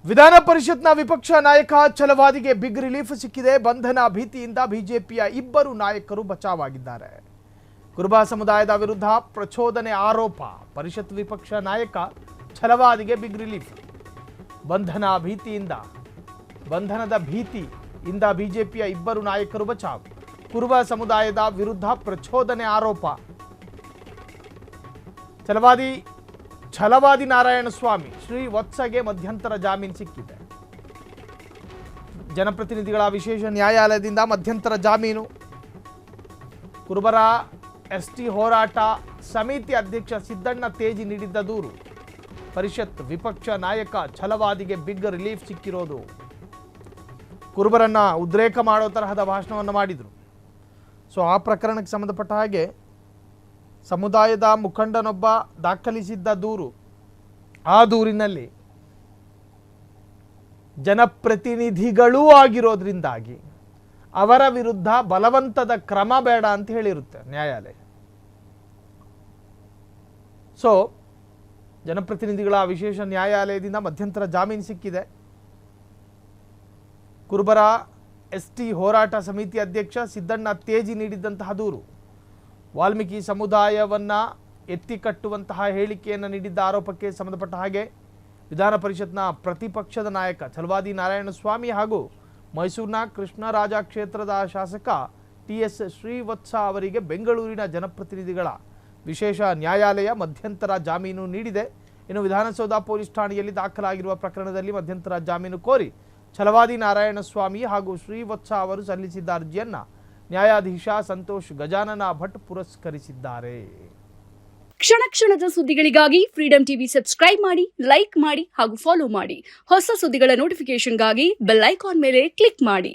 ವಿಧಾನ ಪರಿಷತ್ನ ವಿಪಕ್ಷ ನಾಯಕ ಛಲವಾದಿಗೆ ಬಿಗ್ ರಿಲೀಫ್ ಸಿಕ್ಕಿದೆ. ಬಂಧನ ಭೀತಿಯಿಂದ ಬಿಜೆಪಿಯ ಇಬ್ಬರು ನಾಯಕರು ಬಚಾವಾಗಿದ್ದಾರೆ. ಕುರುಬ ಸಮುದಾಯದ ವಿರುದ್ಧ ಪ್ರಚೋದನೆ ಆರೋಪ. ಪರಿಷತ್ ವಿಪಕ್ಷ ನಾಯಕ ಛಲವಾದಿಗೆ ಬಿಗ್ ರಿಲೀಫ್. ಬಂಧನದ ಭೀತಿಯಿಂದ ಬಿಜೆಪಿಯ ಇಬ್ಬರು ನಾಯಕರು ಬಚಾವ್. ಕುರುಬ ಸಮುದಾಯದ ವಿರುದ್ಧ ಪ್ರಚೋದನೆ ಆರೋಪ. ಛಲವಾದಿ ನಾರಾಯಣಸ್ವಾಮಿ ಶ್ರೀ ವತ್ಸಗೆ ಮಧ್ಯಂತರ ಜಾಮೀನು ಸಿಕ್ಕಿದೆ. ಜನಪ್ರತಿನಿಧಿಗಳ ವಿಶೇಷ ನ್ಯಾಯಾಲಯದಿಂದ ಮಧ್ಯಂತರ ಜಾಮೀನು. ಕುರುಬರ ಎಸ್ಟಿ ಹೋರಾಟ ಸಮಿತಿ ಅಧ್ಯಕ್ಷ ಸಿದ್ದಣ್ಣ ತೇಜಿ ನೀಡಿದ್ದ ದೂರು. ಪರಿಷತ್ ವಿಪಕ್ಷ ನಾಯಕ ಛಲವಾದಿಗೆ ಬಿಗ್ ರಿಲೀಫ್ ಸಿಕ್ಕಿರೋದು. ಕುರುಬರನ್ನ ಉದ್ರೇಕ ಮಾಡೋ ತರಹದ ಭಾಷಣವನ್ನು ಮಾಡಿದರು. ಸೊ ಆ ಪ್ರಕರಣಕ್ಕೆ ಸಂಬಂಧಪಟ್ಟ ಹಾಗೆ ಸಮುದಾಯದ ಮುಖಂಡನೊಬ್ಬ ದಾಖಲಿಸಿದ್ದ ದೂರು. ಆ ದೂರಿನಲ್ಲಿ ಜನಪ್ರತಿನಿಧಿಗಳೂ ಆಗಿರೋದ್ರಿಂದಾಗಿ ಅವರ ವಿರುದ್ಧ ಬಲವಂತದ ಕ್ರಮ ಬೇಡ ಅಂತ ಹೇಳಿರುತ್ತೆ ನ್ಯಾಯಾಲಯ. ಸೊ ಜನಪ್ರತಿನಿಧಿಗಳ ವಿಶೇಷ ನ್ಯಾಯಾಲಯದಿಂದ ಮಧ್ಯಂತರ ಜಾಮೀನು ಸಿಕ್ಕಿದೆ. ಕುರುಬರ ಎಸ್ಟಿ ಹೋರಾಟ ಸಮಿತಿ ಅಧ್ಯಕ್ಷ ಸಿದ್ದಣ್ಣ ತೇಜಿ ನೀಡಿದ್ದಂತಹ ದೂರು. ವಾಲ್ಮೀಕಿ ಸಮುದಾಯವನ್ನ ಎತ್ತಿ ಕಟ್ಟುವಂತಹ ಹೇಳಿಕೆಯನ್ನು ನೀಡಿದ್ದ ಆರೋಪಕ್ಕೆ ಸಂಬಂಧಪಟ್ಟ ಹಾಗೆ ವಿಧಾನ ಪರಿಷತ್ನ ಪ್ರತಿಪಕ್ಷದ ನಾಯಕ ಛಲವಾದಿ ನಾರಾಯಣಸ್ವಾಮಿ ಹಾಗೂ ಮೈಸೂರಿನ ಕೃಷ್ಣರಾಜ ಕ್ಷೇತ್ರದ ಶಾಸಕ TS ಶ್ರೀವತ್ಸ ಅವರಿಗೆ ಬೆಂಗಳೂರಿನ ಜನಪ್ರತಿನಿಧಿಗಳ ವಿಶೇಷ ನ್ಯಾಯಾಲಯ ಮಧ್ಯಂತರ ಜಾಮೀನು ನೀಡಿದೆ. ಇನ್ನು ವಿಧಾನಸೌಧ ಪೊಲೀಸ್ ಠಾಣೆಯಲ್ಲಿ ದಾಖಲಾಗಿರುವ ಪ್ರಕರಣದಲ್ಲಿ ಮಧ್ಯಂತರ ಜಾಮೀನು ಕೋರಿ ಛಲವಾದಿ ನಾರಾಯಣಸ್ವಾಮಿ ಹಾಗೂ ಶ್ರೀವತ್ಸ ಅವರು ಸಲ್ಲಿಸಿದ್ದ ಅರ್ಜಿಯನ್ನ ನ್ಯಾಯಾಧೀಶ ಸಂತೋಷ್ ಗಜಾನನ ಭಟ್ ಪುರಸ್ಕರಿಸಿದ್ದಾರೆ. ಕ್ಷಣ ಕ್ಷಣದ ಸುದ್ದಿಗಳಿಗಾಗಿ ಫ್ರೀಡಂ ಟಿವಿ ಸಬ್ಸ್ಕ್ರೈಬ್ ಮಾಡಿ, ಲೈಕ್ ಮಾಡಿ ಹಾಗೂ ಫಾಲೋ ಮಾಡಿ. ಹೊಸ ಸುದ್ದಿಗಳ ನೋಟಿಫಿಕೇಶನ್ಗಾಗಿ ಬೆಲ್ ಐಕಾನ್ ಮೇಲೆ ಕ್ಲಿಕ್ ಮಾಡಿ.